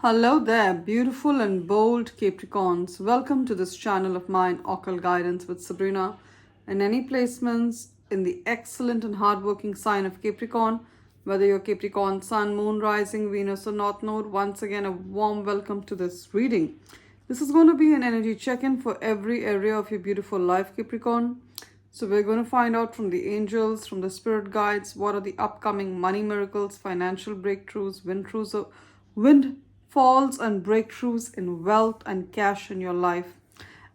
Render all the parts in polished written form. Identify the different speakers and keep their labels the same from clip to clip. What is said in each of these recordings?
Speaker 1: Hello there, beautiful and bold Capricorns. Welcome to this channel of mine, Occult Guidance with Sabrina. And any placements in the excellent and hardworking sign of Capricorn, whether you're Capricorn, Sun, Moon, Rising, Venus, or North Node, once again a warm welcome to this reading. This is going to be an energy check-in for every area of your beautiful life, Capricorn. So we're going to find out from the angels, from the spirit guides, what are the upcoming money miracles, financial breakthroughs, windfalls and breakthroughs in wealth and cash in your life.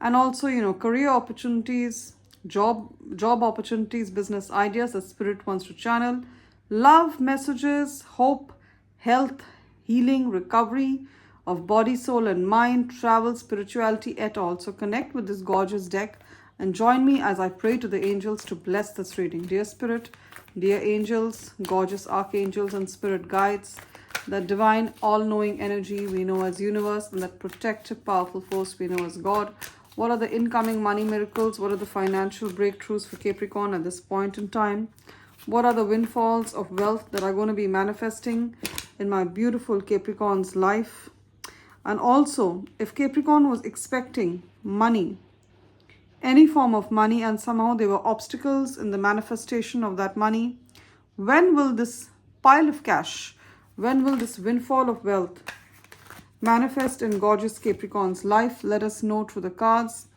Speaker 1: And also, career opportunities, job opportunities, business ideas that spirit wants to channel, love messages, hope, health, healing, recovery of body, soul, and mind, travel, spirituality, et al. So connect with this gorgeous deck and join me as I pray to the angels to bless this reading. Dear Spirit, dear angels, gorgeous archangels and spirit guides, that divine all-knowing energy we know as universe, and that protective powerful force we know as God. What are the incoming money miracles? What are the financial breakthroughs for Capricorn at this point in time? What are the windfalls of wealth that are going to be manifesting in my beautiful Capricorn's life? And also, if Capricorn was expecting money, any form of money, and somehow there were obstacles in the manifestation of that money, when will this pile of cash, when will this windfall of wealth manifest in gorgeous Capricorn's life? Let us know through the cards.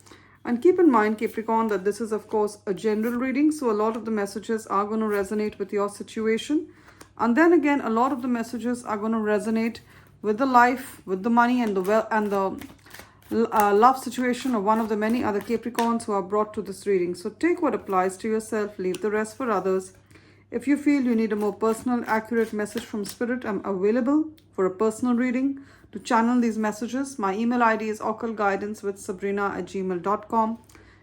Speaker 1: And keep in mind, Capricorn, that this is of course a general reading, so a lot of the messages are going to resonate with your situation. And then again, a lot of the messages are going to resonate with the life, with the money, and the love situation of one of the many other Capricorns who are brought to this reading. So take what applies to yourself, leave the rest for others. If you feel you need a more personal, accurate message from Spirit, I'm available for a personal reading to channel these messages. My email ID is occultguidancewithsabrina@gmail.com.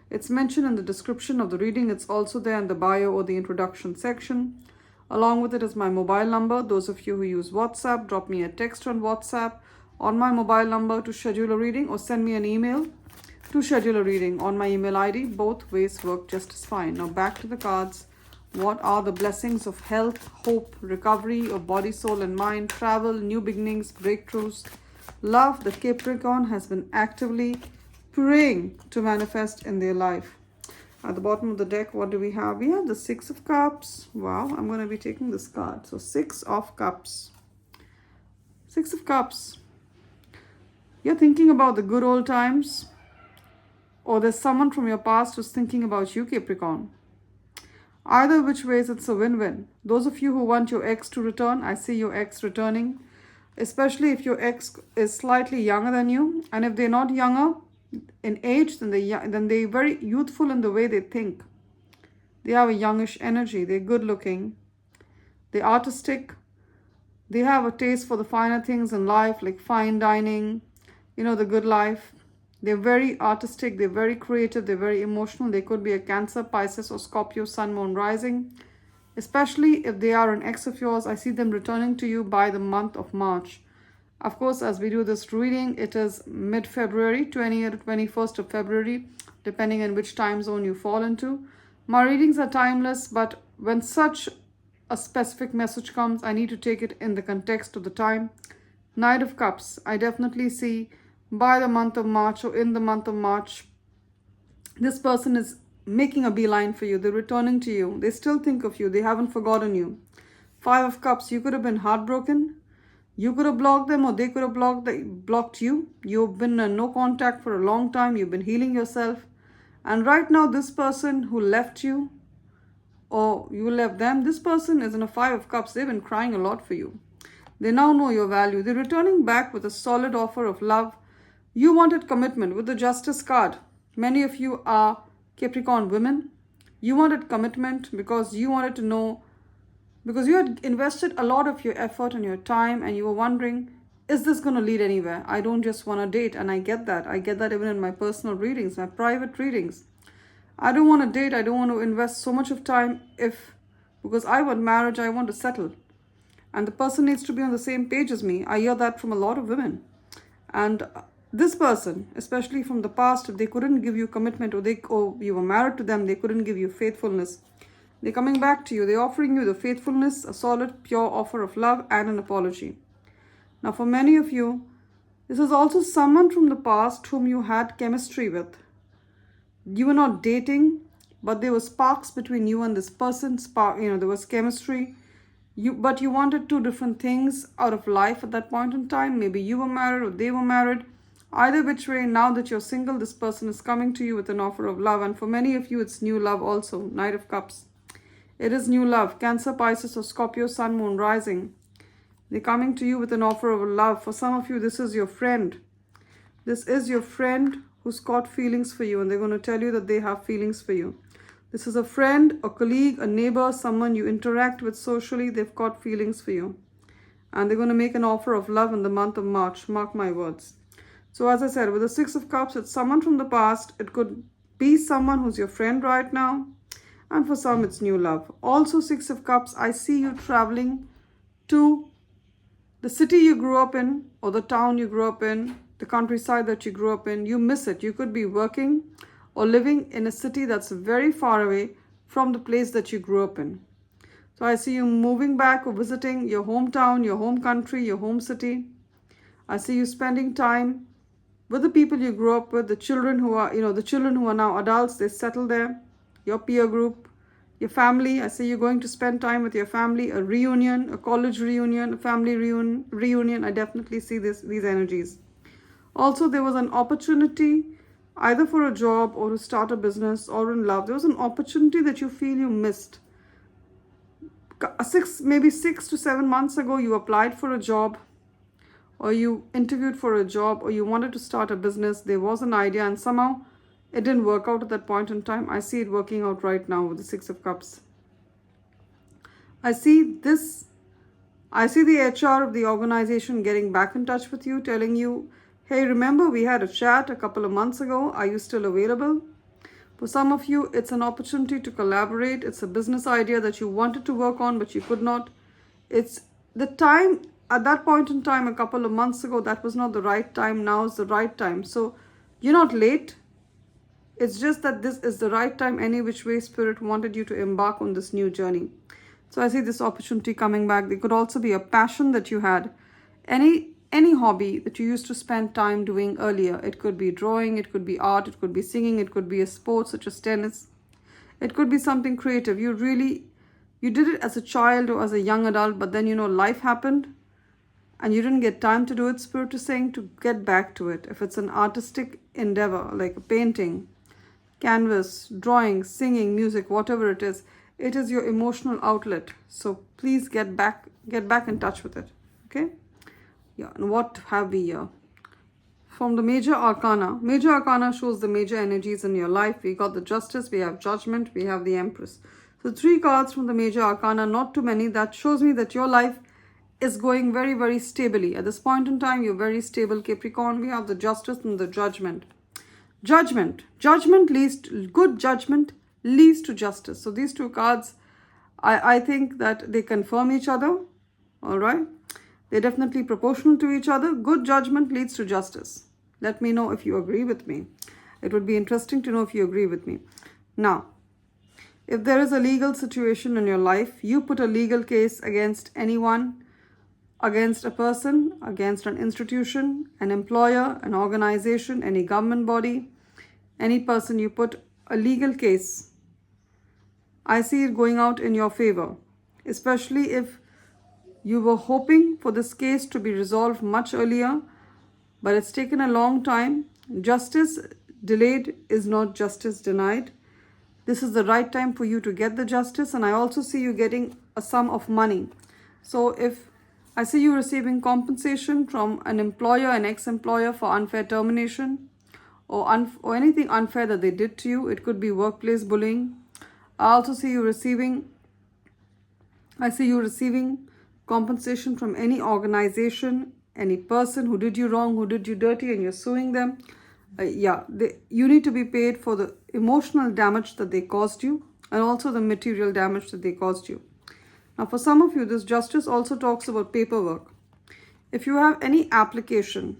Speaker 1: It's mentioned in the description of the reading. It's also there in the bio or the introduction section. Along with it is my mobile number. Those of you who use WhatsApp, drop me a text on WhatsApp on my mobile number to schedule a reading, or send me an email to schedule a reading on my email ID. Both ways work just as fine. Now back to the cards. What are the blessings of health, hope, recovery of body, soul, and mind, travel, new beginnings, breakthroughs, love that Capricorn has been actively praying to manifest in their life? At the bottom of the deck, what do we have? We have the Six of Cups. Wow, I'm going to be taking this card. So Six of Cups. Six of Cups. You're thinking about the good old times, or there's someone from your past who's thinking about you, Capricorn. Either which ways, it's a win-win. Those of you who want your ex to return, I see your ex returning, especially if your ex is slightly younger than you. And if they're not younger in age, then they're very youthful in the way they think. They have a youngish energy. They're good looking. They're artistic. They have a taste for the finer things in life, like fine dining, the good life. They're very artistic, they're very creative, they're very emotional. They could be a Cancer, Pisces, or Scorpio, Sun, Moon, Rising. Especially if they are an ex of yours, I see them returning to you by the month of March. Of course, as we do this reading, it is mid-February, 20th to 21st of February, depending on which time zone you fall into. My readings are timeless, but when such a specific message comes, I need to take it in the context of the time. Knight of Cups, I definitely see by the month of March, or in the month of March, this person is making a beeline for you. They're returning to you. They still think of you. They haven't forgotten you. Five of Cups, you could have been heartbroken. You could have blocked them, or they could have blocked you. You've been in no contact for a long time. You've been healing yourself. And right now, this person who left you, or you left them, this person is in a Five of Cups. They've been crying a lot for you. They now know your value. They're returning back with a solid offer of love. You wanted commitment with the Justice card. Many of you are Capricorn women. You wanted commitment because you wanted to know, because you had invested a lot of your effort and your time, and you were wondering, is this going to lead anywhere? I don't just want to date, and I get that. I get that even in my personal readings, my private readings. I don't want to date. I don't want to invest so much of time because I want marriage, I want to settle. And the person needs to be on the same page as me. I hear that from a lot of women. And this person, especially from the past, if they couldn't give you commitment, or you were married to them, they couldn't give you faithfulness. They're coming back to you. They're offering you the faithfulness, a solid, pure offer of love, and an apology. Now, for many of you, This is also someone from the past whom you had chemistry with. You were not dating, but there were sparks between you and this person. There was chemistry. But you wanted two different things out of life at that point in time. Maybe you were married or they were married. Either which way, now that you're single, this person is coming to you with an offer of love. And for many of you, it's new love also. Knight of Cups. It is new love. Cancer, Pisces, or Scorpio, Sun, Moon, Rising. They're coming to you with an offer of love. For some of you, this is your friend. This is your friend who's got feelings for you. And they're going to tell you that they have feelings for you. This is a friend, a colleague, a neighbor, someone you interact with socially. They've got feelings for you. And they're going to make an offer of love in the month of March. Mark my words. So as I said, with the Six of Cups, it's someone from the past. It could be someone who's your friend right now. And for some, it's new love. Also, Six of Cups, I see you traveling to the city you grew up in, or the town you grew up in, the countryside that you grew up in. You miss it. You could be working or living in a city that's very far away from the place that you grew up in. So I see you moving back or visiting your hometown, your home country, your home city. I see you spending time with the people you grew up with, the children who are, the children who are now adults, they settle there, your peer group, your family. I see you going to spend time with your family, a reunion, a college reunion, a family reunion. I definitely see these energies. Also, there was an opportunity either for a job or to start a business or in love. There was an opportunity that you feel you missed. Maybe 6 to 7 months ago, you applied for a job, or you interviewed for a job, or you wanted to start a business. There was an idea and somehow it didn't work out at that point in time. I see it working out right now with the Six of Cups. I see the HR of the organization getting back in touch with you, telling you, hey, remember we had a chat a couple of months ago. Are you still available? For some of you, it's an opportunity to collaborate. It's a business idea that you wanted to work on, but you could not. It's the time. At that point in time, a couple of months ago, that was not the right time. Now is the right time. So you're not late. It's just that this is the right time. Any which way Spirit wanted you to embark on this new journey. So I see this opportunity coming back. There could also be a passion that you had. Any hobby that you used to spend time doing earlier. It could be drawing, it could be art, it could be singing, it could be a sport such as tennis. It could be something creative. You did it as a child or as a young adult, but then life happened and you didn't get time to do it. Spirit is saying to get back to it. If it's an artistic endeavor like painting, canvas, drawing, singing, music, whatever it is your emotional outlet. So please get back in touch with it. Okay? Yeah, and what have we here? From the Major Arcana. Major Arcana shows the major energies in your life. We got the Justice, we have Judgment, we have the Empress. So 3 cards from the Major Arcana, not too many. That shows me that your life is going very, very stably. At this point in time, you're very stable, Capricorn. We have the Justice and the Judgment. Good judgment leads to justice. So these 2 cards, I think that they confirm each other. All right. They're definitely proportional to each other. Good judgment leads to justice. Let me know if you agree with me. It would be interesting to know if you agree with me. Now, if there is a legal situation in your life, you put a legal case against anyone, against a person, against an institution, an employer, an organization, any government body, any person, you put a legal case. I see it going out in your favor, especially if you were hoping for this case to be resolved much earlier, but it's taken a long time. Justice delayed is not justice denied. This is the right time for you to get the justice, and I also see you getting a sum of money. So if I see you receiving compensation from an employer, an ex-employer for unfair termination or anything unfair that they did to you, it could be workplace bullying. I also see you receiving compensation from any organization, any person who did you wrong, who did you dirty, and you're suing them. You need to be paid for the emotional damage that they caused you and also the material damage that they caused you. Now, for some of you, this justice also talks about paperwork. If you have any application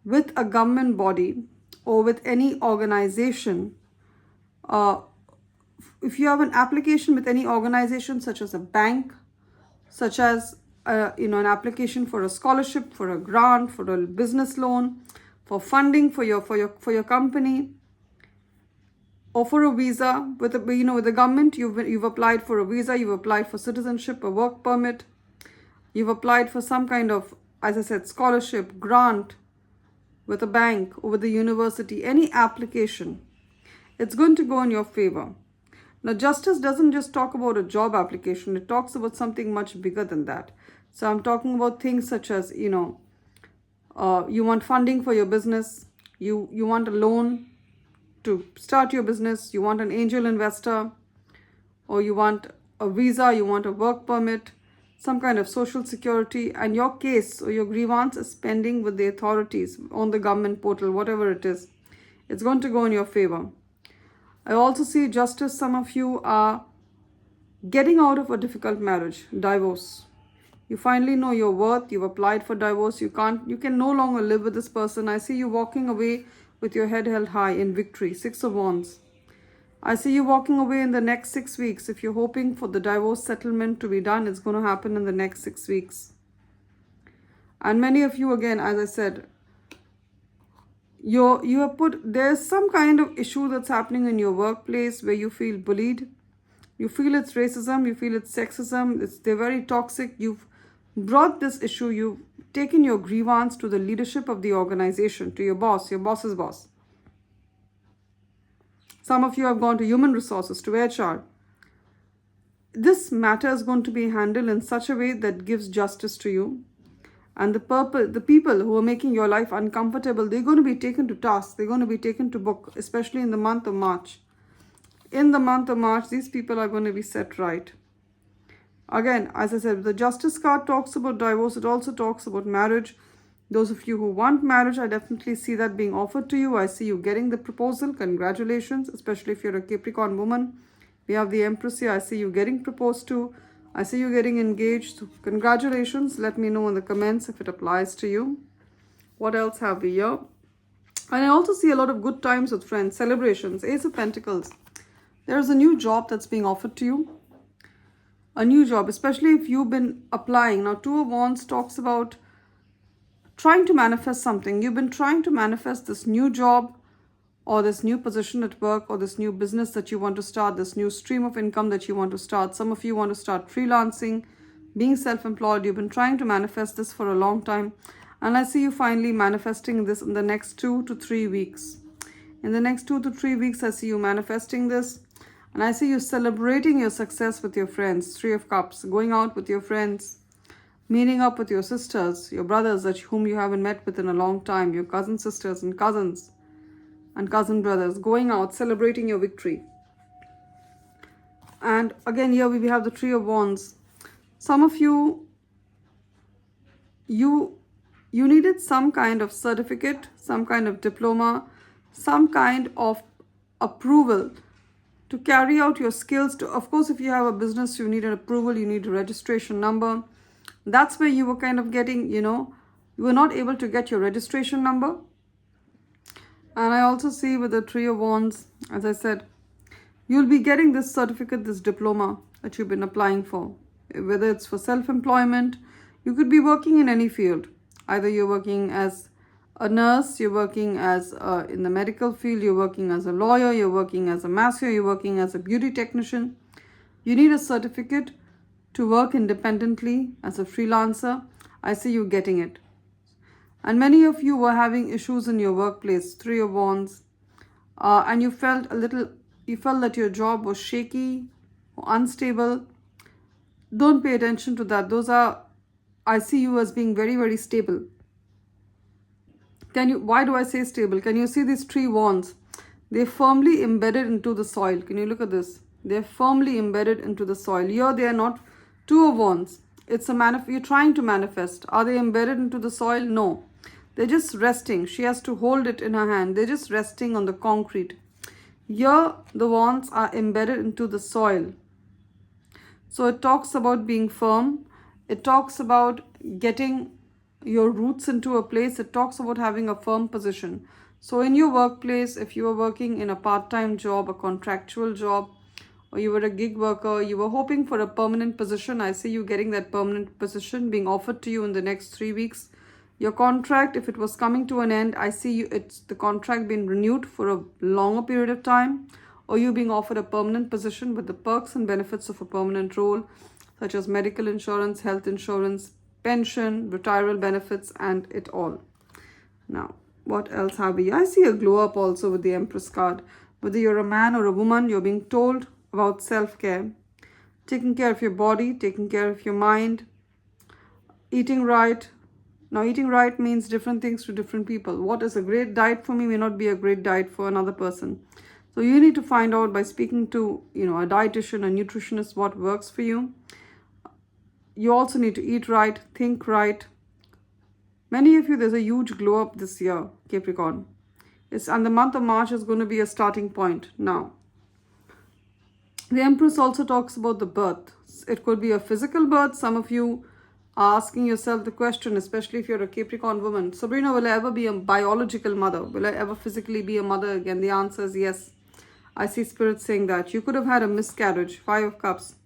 Speaker 1: with a government body or with any organization, if you have an application with any organization such as a bank, such as an application for a scholarship, for a grant, for a business loan, for funding for your company, or for a visa with the government. You've applied for a visa, you've applied for citizenship, a work permit, you've applied for some kind of, as I said, scholarship, grant with a bank or with the university, any application. It's going to go in your favor. Now, justice doesn't just talk about a job application. It talks about something much bigger than that. So I'm talking about things such as, you want funding for your business. You want a loan to start your business. You want an angel investor, or you want a visa, you want a work permit, some kind of social security, and your case or your grievance is pending with the authorities on the government portal, whatever it is. It's going to go in your favor. I also see justice. Some of you are getting out of a difficult marriage, divorce. You finally know your worth. You've applied for divorce. You can no longer live with this person. I see you walking away with your head held high in victory. 6 of Wands. I see you walking away in the next 6 weeks. If you're hoping for the divorce settlement to be done, it's going to happen in the next 6 weeks. And many of you, again, as I said, there's some kind of issue that's happening in your workplace where you feel bullied. You feel it's racism, you feel it's sexism, they're very toxic. You've brought this issue, you've taken your grievance to the leadership of the organization, to your boss's boss. Some of you have gone to human resources, to HR. This matter is going to be handled in such a way that gives justice to you. And the people who are making your life uncomfortable, they're going to be taken to task. They're going to be taken to book, especially in the month of March. In the month of March, these people are going to be set right. Again, as I said, the Justice card talks about divorce. It also talks about marriage. Those of you who want marriage, I definitely see that being offered to you. I see you getting the proposal. Congratulations, especially if you're a Capricorn woman. We have the Empress here. I see you getting proposed to. I see you getting engaged. Congratulations. Let me know in the comments if it applies to you. What else have we here? And I also see a lot of good times with friends, celebrations. Ace of Pentacles. There's a new job that's being offered to you. A new job, especially if you've been applying. Now, Two of Wands talks about trying to manifest something. You've been trying to manifest this new job, or this new position at work, or this new business that you want to start, this new stream of income that you want to start. Some of you want to start freelancing, being self-employed. You've been trying to manifest this for a long time. And I see you finally manifesting this in the next 2 to 3 weeks. In the next 2 to 3 weeks, I see you manifesting this. And I see you celebrating your success with your friends. 3 of Cups, going out with your friends, meeting up with your sisters, your brothers whom you haven't met with in a long time, your cousin sisters and cousins and cousin brothers, going out, celebrating your victory. And again, here we have the 3 of Wands. Some of you needed some kind of certificate, some kind of diploma, some kind of approval to carry out your skills. Of course, if you have a business, you need an approval, you need a registration number. That's where you were kind of getting, you were not able to get your registration number. And I also see with the 3 of Wands, as I said, you'll be getting this certificate, this diploma that you've been applying for. Whether it's for self-employment, you could be working in any field. Either you're working as a nurse, you're working as in the medical field, you're working as a lawyer, you're working as a masseur, you're working as a beauty technician. You need a certificate to work independently as a freelancer. I see you getting it. And many of you were having issues in your workplace, 3 of Wands, and you felt that your job was shaky or unstable. Don't pay attention to that. I see you as being very, very stable. Why do I say stable? Can you see these 3 wands? They're firmly embedded into the soil. Can you look at this? They're firmly embedded into the soil. Here they are not 2 of wands. You're trying to manifest. Are they embedded into the soil? No. They're just resting. She has to hold it in her hand. They're just resting on the concrete. Here the wands are embedded into the soil. So it talks about being firm. It talks about getting your roots into a place. It talks about having a firm position. So in your workplace, if you are working in a part-time job, a contractual job, or you were a gig worker, you were hoping for a permanent position. I see you getting that permanent position being offered to you in the next 3 weeks. Your contract, if it was coming to an end, I see you, it's the contract being renewed for a longer period of time, or you being offered a permanent position with the perks and benefits of a permanent role, such as medical insurance, health insurance, pension, retirement benefits, and it all. Now, what else have we? I see a glow up also with the Empress card. Whether you're a man or a woman, you're being told about self-care, taking care of your body, taking care of your mind, eating right. Now, eating right means different things to different people. What is a great diet for me may not be a great diet for another person. So you need to find out by speaking to, a dietitian, a nutritionist, what works for you. You also need to eat right, think right. Many of you, there's a huge glow up this year, Capricorn. And the month of March is going to be a starting point. Now, the Empress also talks about the birth. It could be a physical birth. Some of you are asking yourself the question, especially if you're a Capricorn woman, Sabrina, will I ever be a biological mother? Will I ever physically be a mother again? The answer is yes. I see Spirit saying that. You could have had a miscarriage, 5 of Cups.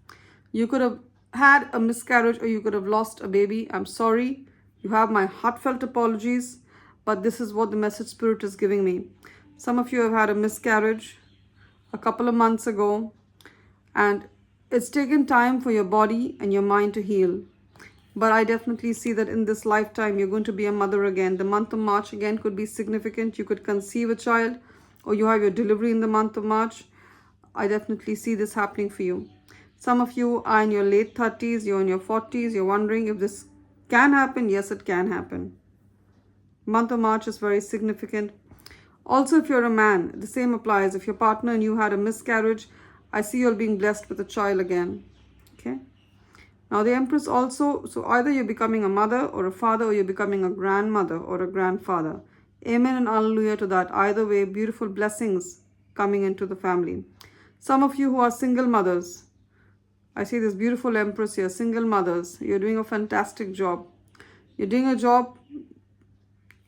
Speaker 1: You could have had a miscarriage, or you could have lost a baby. I'm sorry. You have my heartfelt apologies, but this is what the message Spirit is giving me. Some of you have had a miscarriage a couple of months ago, and it's taken time for your body and your mind to heal. But I definitely see that in this lifetime, you're going to be a mother again. The month of March again could be significant. You could conceive a child, or you have your delivery in the month of March. I definitely see this happening for you. Some of you are in your late 30s, you're in your 40s, you're wondering if this can happen. Yes, it can happen. Month of March is very significant. Also, if you're a man, the same applies. If your partner and you had a miscarriage, I see you're being blessed with a child again. Okay. Now, the Empress also, so either you're becoming a mother or a father, or you're becoming a grandmother or a grandfather. Amen and hallelujah to that. Either way, beautiful blessings coming into the family. Some of you who are single mothers, I see this beautiful Empress here, single mothers. You're doing a fantastic job. You're doing a job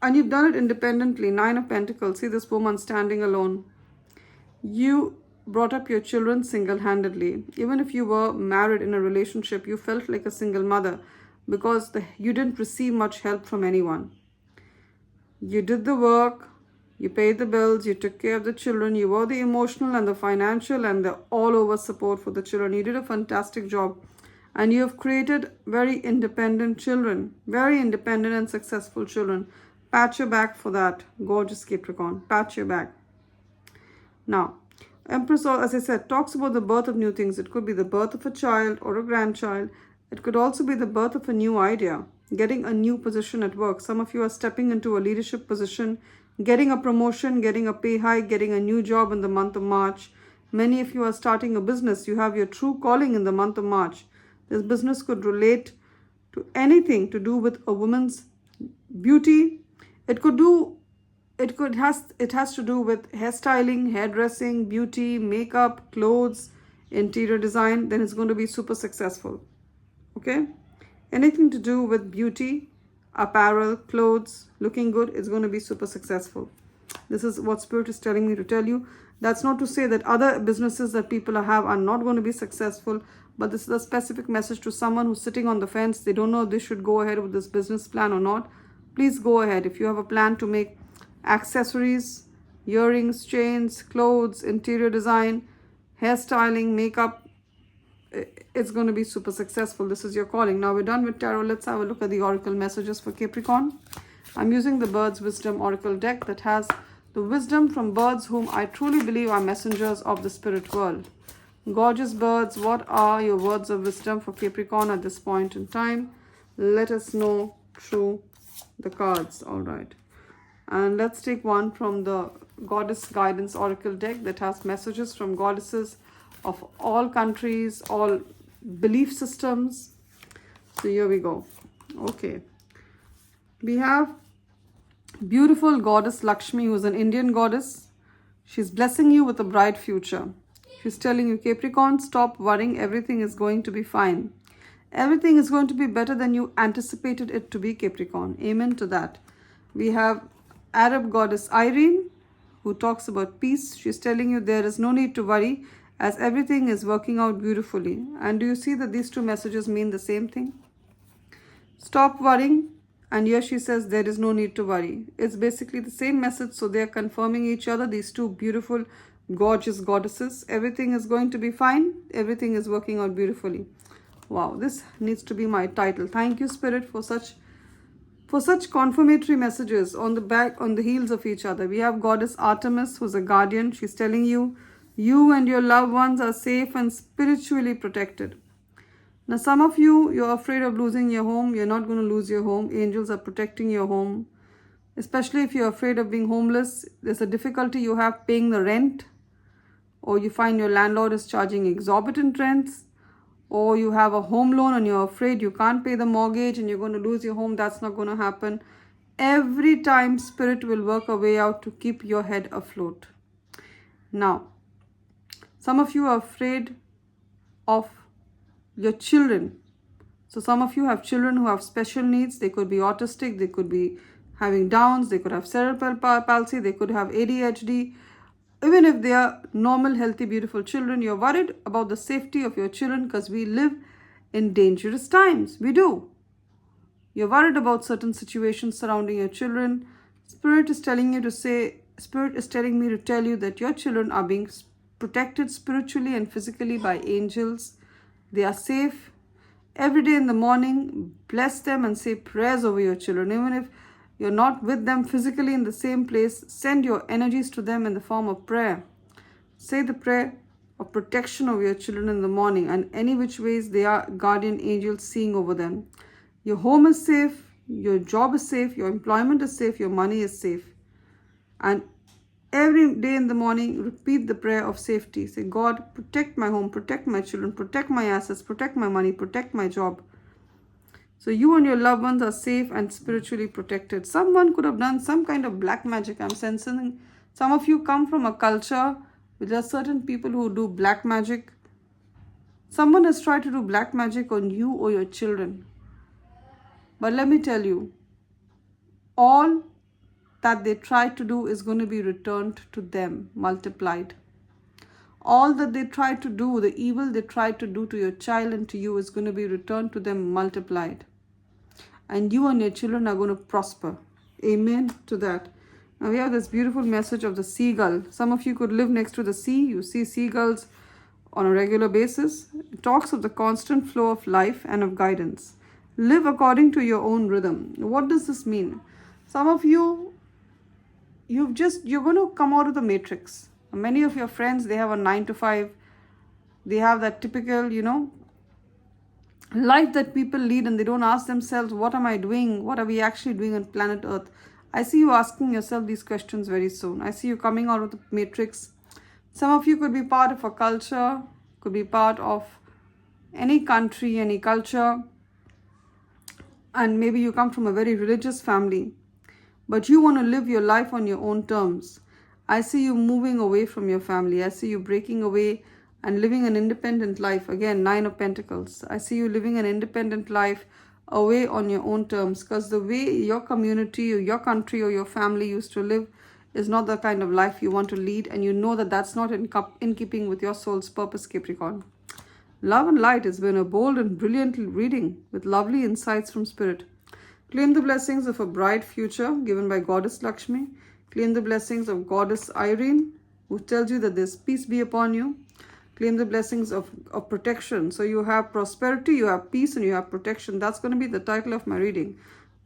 Speaker 1: and you've done it independently. 9 of Pentacles. See this woman standing alone. You brought up your children single-handedly. Even if you were married in a relationship, you felt like a single mother because you didn't receive much help from anyone. You did the work, you paid the bills, you took care of the children, you were the emotional and the financial and the all-over support for the children. You did a fantastic job, and you have created very independent children, very independent and successful children. Pat your back for that, gorgeous Capricorn. Pat your back. Now, Empress, as I said, talks about the birth of new things. It could be the birth of a child or a grandchild. It could also be the birth of a new idea, getting a new position at work. Some of you are stepping into a leadership position, getting a promotion, getting a pay hike, getting a new job in the month of March. Many of you are starting a business. You have your true calling in the month of March. This business could relate to anything to do with a woman's beauty. It has to do with hairstyling, hairdressing, beauty, makeup, clothes, interior design. Then it's going to be super successful. Okay? Anything to do with beauty, apparel, clothes, looking good, is going to be super successful. This is what Spirit is telling me to tell you. That's not to say that other businesses that people have are not going to be successful, but this is a specific message to someone who's sitting on the fence. They don't know if they should go ahead with this business plan or not. Please go ahead. If you have a plan to make accessories, earrings, chains, clothes, interior design, hairstyling, makeup, it's going to be super successful. This is your calling. Now we're done with tarot. Let's have a look at the oracle messages for Capricorn. I'm using the Birds Wisdom Oracle deck that has the wisdom from birds whom I truly believe are messengers of the spirit world. Gorgeous birds, what are your words of wisdom for Capricorn at this point in time? Let us know through the cards. All right. And let's take one from the Goddess Guidance Oracle deck that has messages from goddesses of all countries, all belief systems. So here we go. Okay. We have beautiful goddess Lakshmi, who is an Indian goddess. She's blessing you with a bright future. She's telling you, Capricorn, stop worrying. Everything is going to be fine. Everything is going to be better than you anticipated it to be, Capricorn. Amen to that. We have Arab goddess Irene, who talks about peace. She's telling you there is no need to worry as everything is working out beautifully. And do you see that these two messages mean the same thing? Stop worrying. And here she says there is no need to worry. It's basically the same message. So they are confirming each other, these two beautiful, gorgeous goddesses. Everything is going to be fine. Everything is working out beautifully. Wow, this needs to be my title. Thank you, Spirit, for such confirmatory messages on the heels of each other. We have Goddess Artemis, who's a guardian. She's telling you, you and your loved ones are safe and spiritually protected. Now, some of you, you're afraid of losing your home. You're not going to lose your home. Angels are protecting your home. Especially if you're afraid of being homeless, there's a difficulty you have paying the rent, or you find your landlord is charging exorbitant rents, or you have a home loan and you're afraid you can't pay the mortgage and you're going to lose your home. That's not going to happen. Every time, Spirit will work a way out to keep your head afloat. Now, some of you are afraid of your children. So some of you have children who have special needs. They could be autistic, they could be having Downs, they could have cerebral palsy, they could have ADHD. Even if they are normal, healthy, beautiful children, you're worried about the safety of your children because we live in dangerous times. We do. You're worried about certain situations surrounding your children. Spirit is telling me to tell you that your children are being protected spiritually and physically by angels. They are safe. Every day in the morning, bless them and say prayers over your children. Even if you're not with them physically in the same place, send your energies to them in the form of prayer. Say the prayer of protection over your children in the morning, and any which ways they are guardian angels seeing over them. Your home is safe, your job is safe, your employment is safe, your money is safe. And every day in the morning, repeat the prayer of safety. Say, God, protect my home, protect my children, protect my assets, protect my money, protect my job. So you and your loved ones are safe and spiritually protected. Someone could have done some kind of black magic. I'm sensing some of you come from a culture where there are certain people who do black magic. Someone has tried to do black magic on you or your children. But let me tell you, all that they tried to do is going to be returned to them, multiplied. All that they tried to do, the evil they tried to do to your child and to you, is going to be returned to them, multiplied. And you and your children are going to prosper. Amen to that. Now we have this beautiful message of the seagull. Some of you could live next to the sea. You see seagulls on a regular basis. It talks of the constant flow of life and of guidance. Live according to your own rhythm. What does this mean? Some of you, you're going to come out of the matrix. Many of your friends, they have a 9 to 5. They have that typical, life that people lead, and they don't ask themselves, what am I doing? What are we actually doing on planet Earth? I see you asking yourself these questions very soon. I see you coming out of the matrix. Some of you could be part of a culture, could be part of any country, any culture, and maybe you come from a very religious family, but you want to live your life on your own terms. I see you moving away from your family. I see you breaking away and living an independent life. Again, 9 of Pentacles. I see you living an independent life away on your own terms, because the way your community or your country or your family used to live is not the kind of life you want to lead, and you know that that's not in keeping with your soul's purpose, Capricorn. Love and Light has been a bold and brilliant reading with lovely insights from Spirit. Claim the blessings of a bright future given by Goddess Lakshmi. Claim the blessings of Goddess Irene, who tells you that there's peace be upon you. Claim the blessings of protection. So you have prosperity, you have peace, and you have protection. That's going to be the title of my reading.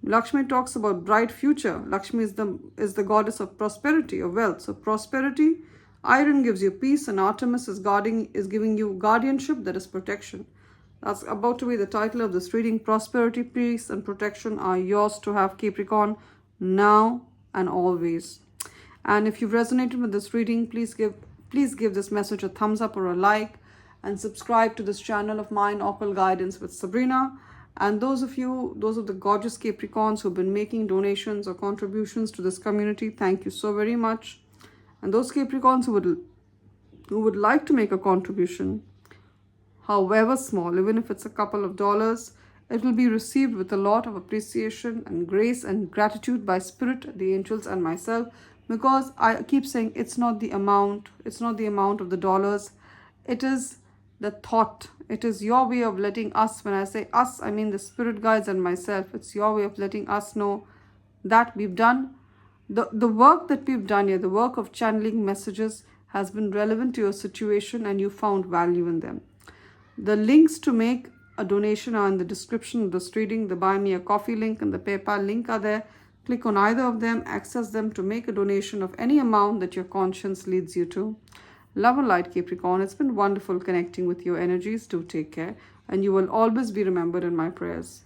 Speaker 1: Lakshmi talks about bright future. Lakshmi is the goddess of prosperity, of wealth. So prosperity, Iron gives you peace, and Artemis is giving you guardianship, that is protection. That's about to be the title of this reading. Prosperity, peace, and protection are yours to have, Capricorn, now and always. And if you've resonated with this reading, please give this message a thumbs up or a like, and subscribe to this channel of mine, Occult Guidance with Sabrina. And those of the gorgeous Capricorns who've been making donations or contributions to this community, thank you so very much. And those Capricorns who would like to make a contribution, however small, even if it's a couple of dollars, it will be received with a lot of appreciation and grace and gratitude by Spirit, the angels, and myself, because I keep saying it's not the amount of the dollars, it is the thought. It is your way of letting us, when I say us, I mean the spirit guides and myself. It's your way of letting us know that we've done the work that we've done here, the work of channeling messages has been relevant to your situation and you found value in them. The links to make a donation are in the description of this reading. The Buy Me a Coffee link and the PayPal link are there. Click on either of them, access them to make a donation of any amount that your conscience leads you to. Love and light, Capricorn. It's been wonderful connecting with your energies. Do take care, and you will always be remembered in my prayers.